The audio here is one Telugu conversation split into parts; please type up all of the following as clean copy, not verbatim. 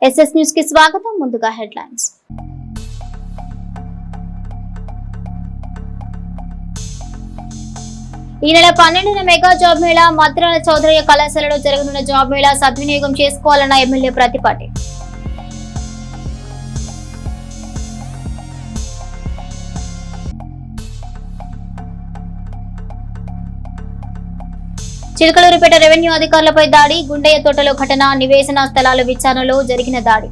ఎస్ఎస్ న్యూస్ కి స్వాగతం. ముందుగా హెడ్లైన్స్. ఈ నెల 12న మెగా జాబ్ మేళా మద్రాల చౌదరయ్య కళాశాలలో జరగనున్న జాబ్ మేళా సద్వినియోగం చేసుకోవాలన్న ఎమ్మెల్యే ప్రతిపాటి. చిలకలూరిపేట రెవెన్యూ అధికారులపై దాడి, గుండయ్య తోటలో ఘటన, నివేశన స్థలాల విచారణలో జరిగిన దాడి.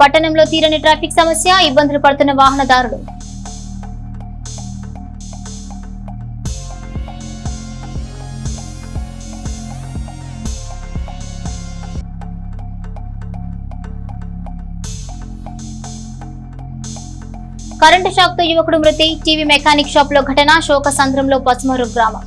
పట్టణంలో తీరని ట్రాఫిక్ సమస్య, ఇబ్బందులు పడుతున్న వాహనదారులు. కరెంటు షాక్ తో యువకుడు మృతి, టీవీ మెకానిక్ షాప్ లో ఘటన, శోకసంద్రంలో పసుమరు గ్రామం.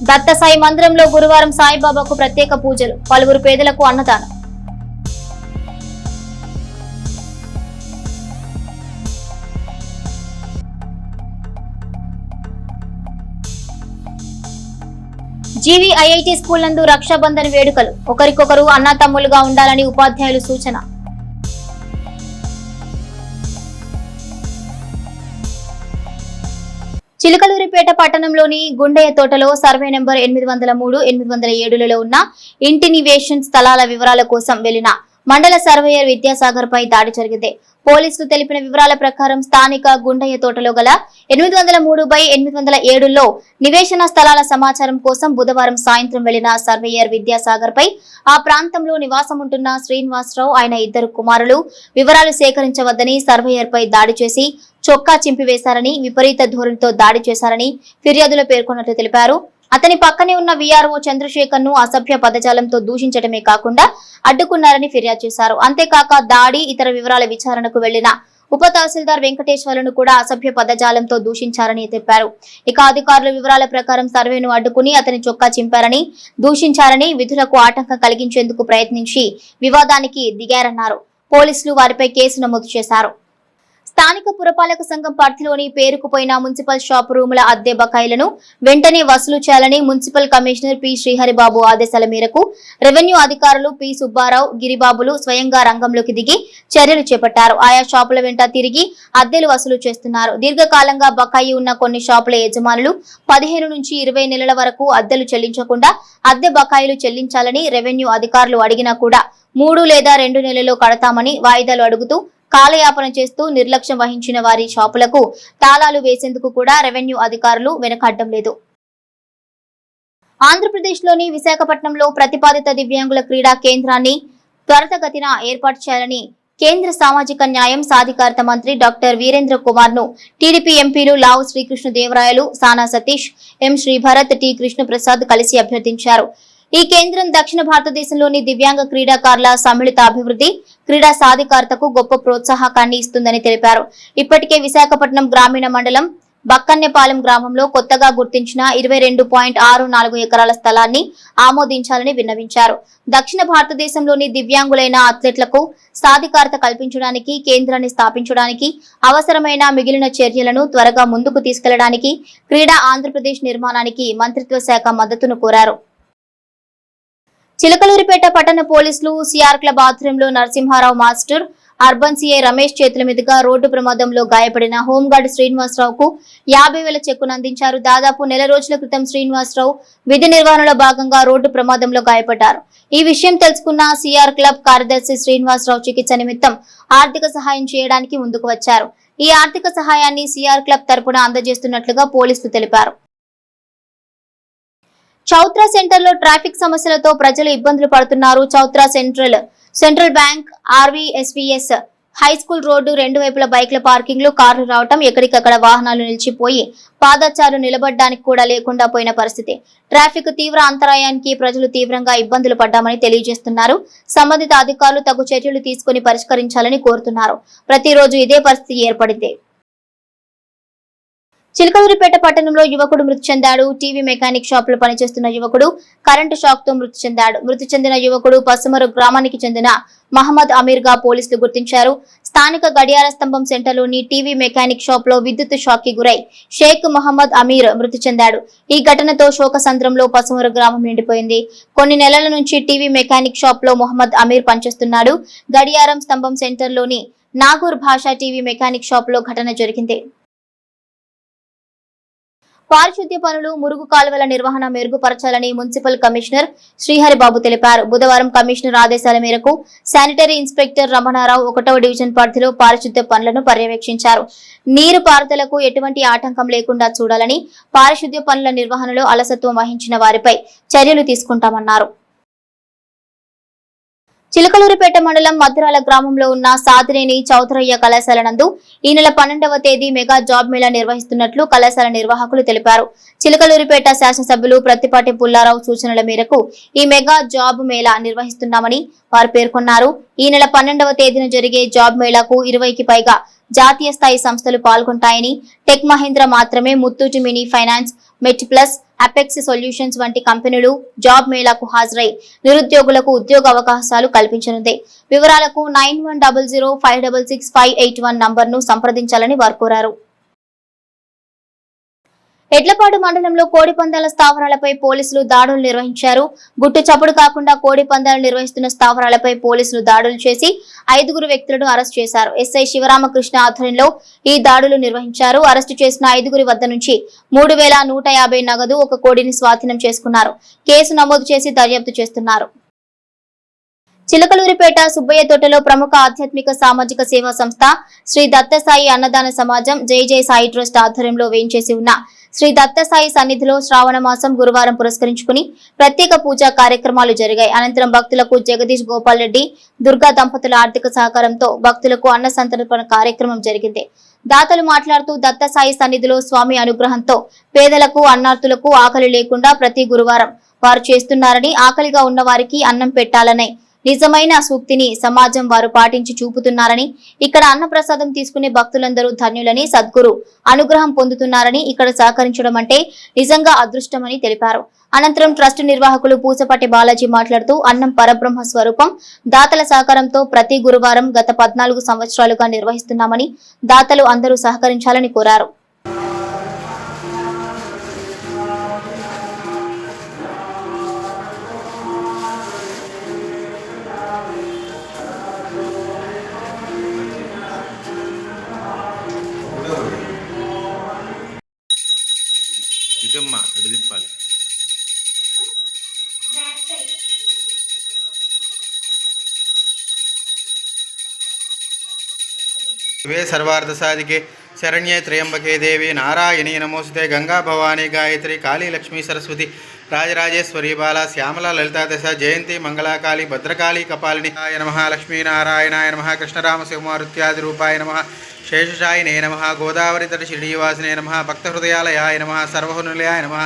దత్తసాయి మందిరంలో గురువారం సాయిబాబాకు ప్రత్యేక పూజలు, పలువురు పేదలకు అన్నదానం. జీవీఐఐటీ స్కూల్ నందు రక్షాబంధన్ వేడుకలు, ఒకరికొకరు అన్నాతమ్ములుగా ఉండాలని ఉపాధ్యాయులు సూచన. చిలకలూరిపేట పట్టణంలోని గుండయ్య తోటలో సర్వే నెంబర్ 803, 807లలో ఉన్న ఇంటి నివేశన్ స్థలాల వివరాల కోసం వెళ్లిన మండల సర్వేయర్ విద్యాసాగర్ పై దాడి జరిగింది. పోలీసులు తెలిపిన వివరాల ప్రకారం స్థానిక గుండయ్య తోటలో గల 803/807లో నివేశన స్థలాల సమాచారం కోసం బుధవారం సాయంత్రం వెళ్లిన సర్వేయర్ విద్యాసాగర్ పై ఆ ప్రాంతంలో నివాసం ఉంటున్న శ్రీనివాసరావు, ఆయన ఇద్దరు కుమారులు వివరాలు సేకరించవద్దని సర్వేయర్ పై దాడి చేసి చొక్కా చింపివేశారని, విపరీత ధోరణితో దాడి చేశారని ఫిర్యాదులో పేర్కొన్నట్లు తెలిపారు. అతని పక్కనే ఉన్న వీఆర్ఓ చంద్రశేఖర్ ను అసభ్య పదజాలంతో దూషించడమే కాకుండా అడ్డుకున్నారని ఫిర్యాదు చేశారు. అంతేకాక దాడి, ఇతర వివరాల విచారణకు వెళ్లిన ఉప తహసీల్దార్ వెంకటేశ్వర్లను కూడా అసభ్య పదజాలంతో దూషించారని చెప్పారు. ఇక అధికారుల వివరాల ప్రకారం సర్వేను అడ్డుకుని అతని చొక్కా చింపారని, దూషించారని, విధులకు ఆటంకం కలిగించేందుకు ప్రయత్నించి వివాదానికి దిగారన్నారు. పోలీసులు వారిపై కేసు నమోదు చేశారు. స్థానిక పురపాలక సంఘం పరిధిలోని పేరుకుపోయిన మున్సిపల్ షాప్ రూముల అద్దె బకాయిలను వెంటనే వసూలు చేయాలని మున్సిపల్ కమిషనర్ పి శ్రీహరిబాబు ఆదేశాల మేరకు రెవెన్యూ అధికారులు పి సుబ్బారావు, గిరిబాబులు స్వయంగా రంగంలోకి దిగి చర్యలు చేపట్టారు. ఆయా షాపుల వెంట తిరిగి అద్దెలు వసూలు చేస్తున్నారు. దీర్ఘకాలంగా బకాయి ఉన్న కొన్ని షాపుల యజమానులు 15 నుంచి 20 నెలల వరకు అద్దెలు చెల్లించకుండా అద్దె బకాయిలు చెల్లించాలని రెవెన్యూ అధికారులు అడిగినా కూడా 3 లేదా 2 నెలల్లో కడతామని వాయిదాలు అడుగుతూ కాలయాపన చేస్తూ నిర్లక్ష్యం వహించిన వారి షాపులకు తాళాలు వేసేందుకు కూడా రెవెన్యూ అధికారులు వెనకడ్డం లేదు. ఆంధ్రప్రదేశ్లోని విశాఖపట్నంలో ప్రతిపాదిత దివ్యాంగుల క్రీడా కేంద్రాన్ని త్వరితగతిన ఏర్పాటు చేయాలని కేంద్ర సామాజిక న్యాయం సాధికారత మంత్రి డాక్టర్ వీరేంద్ర కుమార్ ను టీడీపీ ఎంపీలు లావు శ్రీకృష్ణదేవరాయలు, సానా సతీష్, ఎం శ్రీభరత్, టి కృష్ణప్రసాద్ కలిసి అభ్యర్థించారు. ఈ కేంద్రం దక్షిణ భారతదేశంలోని దివ్యాంగ క్రీడాకారుల సమ్మిళిత అభివృద్ధి, క్రీడా సాధికారతకు గొప్ప ప్రోత్సాహకాన్ని ఇస్తుందని తెలిపారు. ఇప్పటికే విశాఖపట్నం గ్రామీణ మండలం బక్కన్నెపాలెం గ్రామంలో కొత్తగా గుర్తించిన 22.64 ఎకరాల స్థలాన్ని ఆమోదించాలని విన్నవించారు. దక్షిణ భారతదేశంలోని దివ్యాంగులైన అథ్లెట్లకు సాధికారత కల్పించడానికి కేంద్రాన్ని స్థాపించడానికి అవసరమైన మిగిలిన చర్యలను త్వరగా ముందుకు తీసుకెళ్లడానికి క్రీడా ఆంధ్రప్రదేశ్ నిర్మాణానికి మంత్రిత్వ శాఖ మద్దతును కోరారు. చిలకలూరిపేట పట్టణ పోలీసులు సిఆర్ క్లబ్ ఆధ్వర్యంలో Narasimha Rao master, urban CI Ramesh చేతుల మీదుగా రోడ్డు ప్రమాదంలో గాయపడిన హోంగార్డు శ్రీనివాసరావుకు 50,000 చెక్కును అందించారు. దాదాపు నెల రోజుల క్రితం శ్రీనివాసరావు విధి నిర్వహణలో భాగంగా రోడ్డు ప్రమాదంలో గాయపడ్డారు. ఈ విషయం తెలుసుకున్న సిఆర్ క్లబ్ కార్యదర్శి శ్రీనివాసరావు చికిత్స నిమిత్తం ఆర్థిక సహాయం చేయడానికి ముందుకు వచ్చారు. ఈ ఆర్థిక సహాయాన్ని సిఆర్ క్లబ్ తరపున అందజేస్తున్నట్లుగా పోలీసులు తెలిపారు. చౌత్రా సెంటర్ లో ట్రాఫిక్ సమస్యలతో ప్రజలు ఇబ్బందులు పడుతున్నారు. Chowtra central bank, RVSVS high school road రెండు వైపుల బైక్ల పార్కింగ్ లో కార్లు రావటం, ఎక్కడికక్కడ వాహనాలు నిలిచిపోయి పాదచారులు నిలబడడానికి కూడా లేకుండా పోయిన పరిస్థితి. ట్రాఫిక్ తీవ్ర అంతరాయానికి ప్రజలు తీవ్రంగా ఇబ్బందులు పడ్డామని తెలియజేస్తున్నారు. సంబంధిత అధికారులు తగు చర్యలు తీసుకుని పరిష్కరించాలని కోరుతున్నారు. ప్రతిరోజు ఇదే పరిస్థితి ఏర్పడింది. చిలకలూరిపేట పట్టణంలో యువకుడు మృతి చెందాడు. టీవీ మెకానిక్ షాప్ లో పనిచేస్తున్న యువకుడు కరెంటు షాక్ తో మృతి చెందాడు. మృతి చెందిన యువకుడు పసుమరు గ్రామానికి చెందిన మహమ్మద్ అమీర్ గా పోలీసులు గుర్తించారు. స్థానిక గడియార స్తంభం సెంటర్లోని టీవీ మెకానిక్ షాప్ లో విద్యుత్ షాక్ కి గురై షేక్ మహమ్మద్ అమీర్ మృతి చెందాడు. ఈ ఘటనతో శోకసంద్రంలో పసుమరు గ్రామం నిండిపోయింది. కొన్ని నెలల నుంచి టీవీ మెకానిక్ షాప్ లో మహమ్మద్ అమీర్ పనిచేస్తున్నాడు. గడియారం స్తంభం సెంటర్లోని నాగూర్ భాషా టీవీ మెకానిక్ షాప్ లో ఘటన జరిగింది. పారిశుద్ధ్య పనులు, మురుగు కాలువల నిర్వహణ మెరుగుపరచాలని మున్సిపల్ కమిషనర్ శ్రీహరిబాబు తెలిపారు. బుధవారం కమిషనర్ ఆదేశాల మేరకు శానిటరీ ఇన్స్పెక్టర్ రమణారావు 1వ డివిజన్ పరిధిలో పారిశుద్ధ్య పనులను పర్యవేక్షించారు. నీరు పారుదలకు ఎటువంటి ఆటంకం లేకుండా చూడాలని, పారిశుద్ధ్య పనుల నిర్వహణలో అలసత్వం వహించిన వారిపై చర్యలు తీసుకుంటామన్నారు. చిలకలూరిపేట మండలం మద్రాల గ్రామంలో ఉన్న సాదినేని చౌదరయ్య కళాశాల నందు ఈ నెల 12వ తేదీ మెగా జాబ్ మేళా నిర్వహిస్తున్నట్లు కళాశాల నిర్వాహకులు తెలిపారు. చిలకలూరిపేట శాసనసభ్యులు ప్రత్తిపాటి పుల్లారావు సూచనల మేరకు ఈ మెగా జాబ్ మేళా నిర్వహిస్తున్నామని వారు పేర్కొన్నారు. ఈ నెల 12వ తేదీన జరిగే జాబ్ మేళాకు 20కి పైగా జాతీయ స్థాయి సంస్థలు పాల్గొంటాయని, టెక్ మహీంద్రా మాత్రమే ముత్తూట్ మినీ ఫైనాన్స్, మెట్ ప్లస్, అపెక్స్ సొల్యూషన్స్ వంటి కంపెనీలు జాబ్ మేళాకు హాజరై నిరుద్యోగులకు ఉద్యోగ అవకాశాలు కల్పించనుంది. వివరాలకు 9100566581 నంబర్ను సంప్రదించాలని వారు కోరారు. ఎడ్లపాడు మండలంలో కోడి పందాల స్థావరాలపై పోలీసులు దాడులు నిర్వహించారు. గుట్టు చప్పుడు కాకుండా కోడి పందాలు నిర్వహిస్తున్న స్థావరాలపై పోలీసులు దాడులు చేసి 5 వ్యక్తులను అరెస్ట్ చేశారు. ఎస్ఐ శివరామకృష్ణ ఆధ్వర్యంలో ఈ దాడులు నిర్వహించారు. అరెస్టు చేసిన 5 వద్ద నుంచి 3150 నగదు, 1 కోడిని స్వాధీనం చేసుకున్నారు. కేసు నమోదు చేసి దర్యాప్తు చేస్తున్నారు. చిలకలూరిపేట సుబ్బయ్య తోటలో ప్రముఖ ఆధ్యాత్మిక సామాజిక సేవా సంస్థ శ్రీ దత్తసాయి అన్నదాన సమాజం జై జై సాయి ట్రస్ట్ ఆధ్వర్యంలో వేయించేసి ఉన్న శ్రీ దత్తసాయి సన్నిధిలో శ్రావణ మాసం గురువారం పురస్కరించుకుని ప్రత్యేక పూజా కార్యక్రమాలు జరిగాయి. అనంతరం భక్తులకు జగదీష్ గోపాల్ రెడ్డి, దుర్గా దంపతుల ఆర్థిక సహకారంతో భక్తులకు అన్న సంతర్పణ కార్యక్రమం జరిగింది. దాతలు మాట్లాడుతూ దత్తసాయి సన్నిధిలో స్వామి అనుగ్రహంతో పేదలకు, అన్నార్తులకు ఆకలి లేకుండా ప్రతి గురువారం వారు చేస్తున్నారని, ఆకలిగా ఉన్న వారికి అన్నం పెట్టాలని నిజమైన సూక్తిని సమాజం వారు పాటించి చూపుతున్నారని, ఇక్కడ అన్నప్రసాదం తీసుకునే భక్తులందరూ ధన్యులని, సద్గురు అనుగ్రహం పొందుతున్నారని, ఇక్కడ సహకరించడం అంటే నిజంగా అదృష్టమని తెలిపారు. అనంతరం ట్రస్ట్ నిర్వాహకులు పూసపాటి బాలాజీ మాట్లాడుతూ అన్నం పరబ్రహ్మ స్వరూపం, దాతల సహకారంతో ప్రతి గురువారం గత 14 సంవత్సరాలుగా నిర్వహిస్తున్నామని, దాతలు అందరూ సహకరించాలని కోరారు. वे सर्वार्थ साधिके शरण्ये त्र्यंबके देवी नारायणी नमोस्तुते गंगा भवानी गायत्री काली लक्ष्मी सरस्वती राजराजेश्वरी बाला श्यामला ललिता दशा जयंती मंगला काली भद्रकाली कपालिनी नमः लक्ष्मी नारायणाय नमः कृष्णराम शिवमारुत्यादि रूपाय नमः शेषशायिने नमः गोदावरी तट श्रीनिवासिने नमः भक्तहृदयालयाय नमः सर्वहुनिलयाय नमः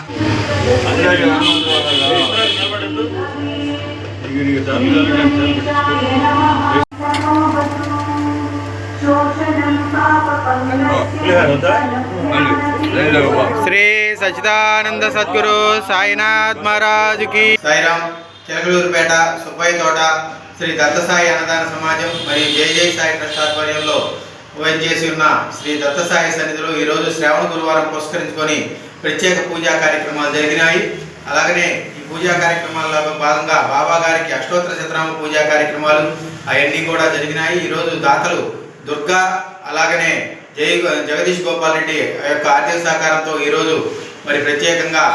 श्री सच्चिदानंद सद्गुरु साईनाथ महाराज की साईराम चिलकलूरिपेट सुब्बయ్య తోట శ్రీ దత్తసాయి అన్నదాన సమాజం మరియు జై జై సాయి ట్రస్ట్ ఆధ్వర్యంలో వేయించేసి ఉన్న శ్రీ దత్తసాయి సన్నిధిలో ఈ రోజు శ్రావణ గురువారం పురస్కరించుకొని ప్రత్యేక పూజా కార్యక్రమాలు జరిగినాయి. అలాగనే ఈ పూజా కార్యక్రమాల్లో భాగంగా బాబా గారికి అష్టోత్తర శతనామ పూజా కార్యక్రమాలు అవన్నీ కూడా జరిగినాయి. ఈ రోజు దాతలు దుర్గా అలాగనే జగదీష్ గోపాల్ రెడ్డి యొక్క ఆర్థిక సహకారంతో ఈరోజు మరి ప్రత్యేకంగా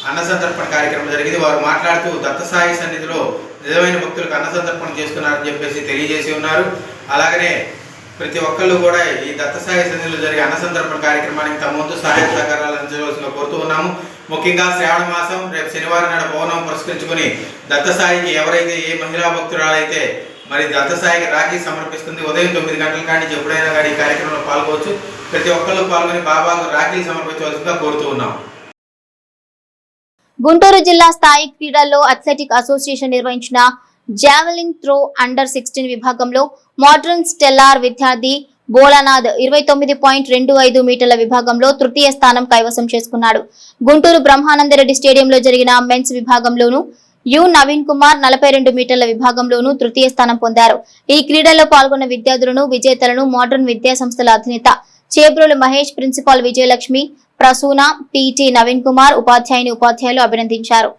అన్న సంతర్పణ కార్యక్రమం జరిగింది. వారు మాట్లాడుతూ దత్తసాయి సన్నిధిలో నిజమైన భక్తులకు అన్న సంతర్పణ చేస్తున్నారని చెప్పేసి తెలియజేసి ఉన్నారు. అలాగనే ప్రతి ఒక్కళ్ళు కూడా ఈ దత్తసాయి సన్నిధిలో జరిగే అన్న సంతర్పణ కార్యక్రమానికి తమ వంతు సహాయ సహకారాలు అందించవలసిన కోరుతూ ఉన్నాము. ముఖ్యంగా శ్రావణ మాసం రేపు శనివారం నాడు పౌర్ణమి పురస్కరించుకొని దత్తసాయికి ఎవరైతే ఏ మహిళా భక్తురాలైతే మరి దత్తసాయికి రాఖీ సమర్పిస్తుంది, ఉదయం 9 గంటల కాడి నుంచి ఎప్పుడైనా కానీ ఈ కార్యక్రమంలో పాల్గొవచ్చు. ప్రతి ఒక్కళ్ళు పాల్గొని బాబాకు రాఖీలు సమర్పించవలసిందిగా కోరుతూ ఉన్నాం. గుంటూరు జిల్లా స్థాయి క్రీడల్లో అథ్లెటిక్ అసోసియేషన్ నిర్వహించిన జావెలిన్ త్రో అండర్ 16 విభాగంలో మోడ్రన్ స్టెల్లార్ విద్యార్థి బోలానాథ్ 29.25 మీటర్ల విభాగంలో తృతీయ స్థానం కైవసం చేసుకున్నాడు. గుంటూరు బ్రహ్మానందరెడ్డి స్టేడియంలో జరిగిన మెన్స్ విభాగంలోనూ నవీన్ కుమార్ 42 మీటర్ల విభాగంలోనూ తృతీయ స్థానం పొందారు. ఈ క్రీడల్లో పాల్గొన్న విద్యార్థులను, విజేతలను మోడర్న్ విద్యా సంస్థల అధినేత చేబ్రోలు మహేష్, ప్రిన్సిపాల్ విజయలక్ష్మి, ప్రసూన, పీటీ నవీన్ కుమార్, ఉపాధ్యాయులు అభినందించారు.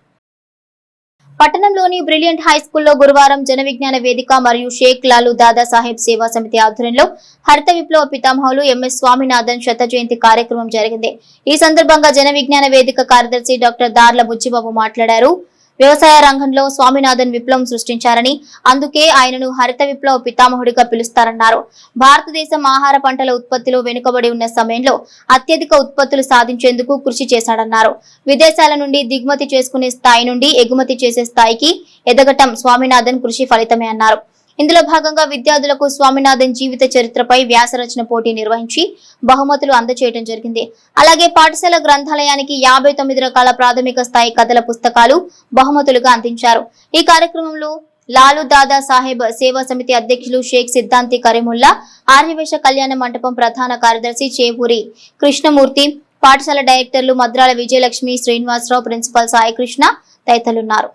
పట్టణంలోని బ్రిలియంట్ హై స్కూల్లో గురువారం జన విజ్ఞాన వేదిక మరియు షేక్ లాలు దాదా సాహెబ్ సేవా సమితి ఆధ్వర్యంలో హరిత విప్లవ పితామహులు ఎంఎస్ స్వామినాథన్ శత జయంతి కార్యక్రమం జరిగింది. ఈ సందర్భంగా జన విజ్ఞాన వేదిక కార్యదర్శి డాక్టర్ దార్ల బుచ్చిబాబు మాట్లాడారు. వ్యవసాయ రంగంలో స్వామినాథన్ విప్లవం సృష్టించారని, అందుకే ఆయనను హరిత విప్లవ పితామహుడిగా పిలుస్తారన్నారు. భారతదేశం ఆహార పంటల ఉత్పత్తిలో వెనుకబడి ఉన్న సమయంలో అత్యధిక ఉత్పత్తులు సాధించేందుకు కృషి చేశాడన్నారు. విదేశాల నుండి దిగుమతి చేసుకునే స్థాయి నుండి ఎగుమతి చేసే స్థాయికి ఎదగటం స్వామినాథన్ కృషి ఫలితమే అన్నారు. ఇందులో భాగంగా విద్యార్థులకు స్వామినాథన్ జీవిత చరిత్రపై వ్యాసరచన పోటీ నిర్వహించి బహుమతులు అందజేయడం జరిగింది. అలాగే పాఠశాల గ్రంథాలయానికి 59 రకాల ప్రాథమిక స్థాయి కథల పుస్తకాలు బహుమతులుగా అందించారు. ఈ కార్యక్రమంలో లాలు దాదా సాహెబ్ సేవా సమితి అధ్యక్షులు షేక్ సిద్ధాంతి కరీముల్లా, ఆర్యవేశ కళ్యాణ మంటపం ప్రధాన కార్యదర్శి చేపూరి కృష్ణమూర్తి, పాఠశాల డైరెక్టర్లు మద్రాల విజయలక్ష్మి, శ్రీనివాసరావు, ప్రిన్సిపల్ సాయికృష్ణ తదితరులున్నారు.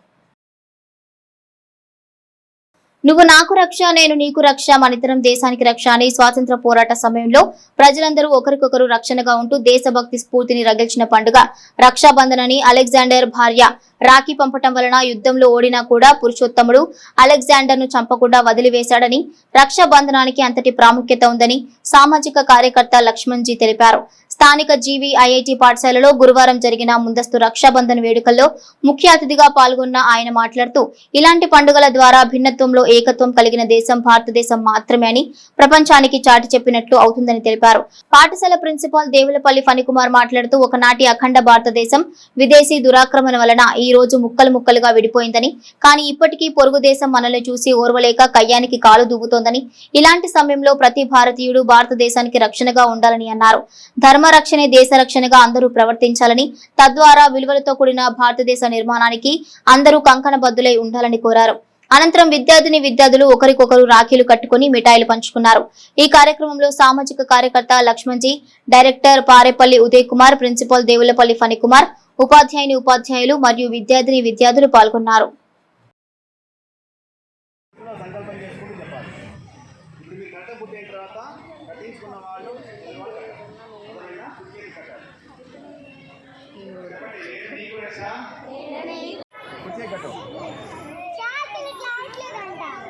నువ్వు నాకు రక్ష, నేను నీకు రక్ష, మనిద్దరం దేశానికి రక్ష అని స్వాతంత్ర పోరాట సమయంలో ప్రజలందరూ ఒకరికొకరు రక్షణగా ఉంటూ దేశభక్తి స్ఫూర్తిని రగిల్చిన పండుగ రక్షాబంధన్ అని అలెగ్జాండర్ భార్య రాఖీ పంపటం వలన యుద్ధంలో ఓడినా కూడా పురుషోత్తముడు అలెగ్జాండర్ ను చంపకుండా వదిలివేశాడని, రక్షాబంధనానికి అంతటి ప్రాముఖ్యత ఉందని సామాజిక కార్యకర్త లక్ష్మణ్ జీ తెలిపారు. స్థానిక GVIIT పాఠశాలలో గురువారం జరిగిన ముందస్తు రక్షాబంధన్ వేడుకల్లో ముఖ్య అతిథిగా పాల్గొన్న ఆయన మాట్లాడుతూ, ఇలాంటి పండుగల ద్వారా భిన్నత్వంలో ఏకత్వం కలిగిన దేశం భారతదేశం మాత్రమే అని ప్రపంచానికి చాటి చెప్పినట్లు అవుతుందని తెలిపారు. పాఠశాల ప్రిన్సిపాల్ దేవులపల్లి ఫణికుమార్ మాట్లాడుతూ, ఒకనాటి అఖండ భారతదేశం విదేశీ దురాక్రమణ వలన ఈ రోజు ముక్కలు ముక్కలుగా విడిపోయిందని, కానీ ఇప్పటికీ పొరుగు దేశం మనల్ని చూసి ఓర్వలేక కయ్యానికి కాలు దూవుతోందని, ఇలాంటి సమయంలో ప్రతి భారతీయుడు భారతదేశానికి రక్షణగా ఉండాలని అన్నారు. ధర్మ రక్షణే దేశ రక్షణగా అందరూ ప్రవర్తించాలని, తద్వారా విలువలతో కూడిన భారతదేశ నిర్మాణానికి అందరూ కంకణబద్దులై ఉండాలని కోరారు. అనంతరం విద్యార్థులు ఒకరికొకరు రాఖీలు కట్టుకుని మిఠాయిలు పంచుకున్నారు. ఈ కార్యక్రమంలో సామాజిక కార్యకర్త లక్ష్మణ్జీ, డైరెక్టర్ పారేపల్లి ఉదయ్ కుమార్, ప్రిన్సిపల్ దేవులపల్లి ఫణికుమార్, ఉపాధ్యాయులు మరియు విద్యార్థులు పాల్గొన్నారు.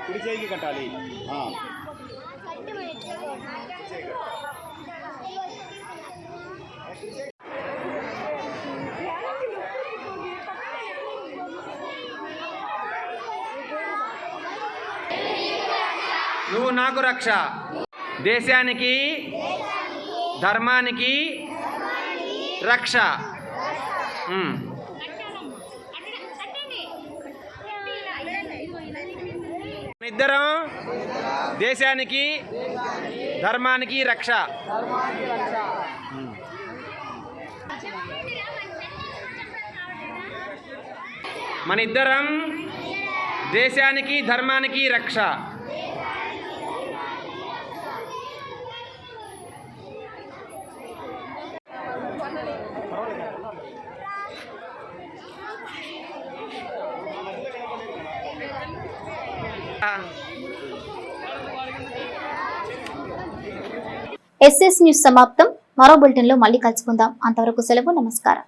కుడి చేయికి కట్టాలి. నువ్వు నాకు రక్ష, దేశానికి ధర్మానికి రక్ష. ఇద్దరం దేశానికి ధర్మానికి రక్ష. మనిద్దరం దేశానికి ధర్మానికి రక్ష. SS న్యూస్ సమాప్తం. మరో బులెటిన్ లో మళ్ళీ కలుసుకుందాం. అంతవరకు సెలవు. నమస్కారం.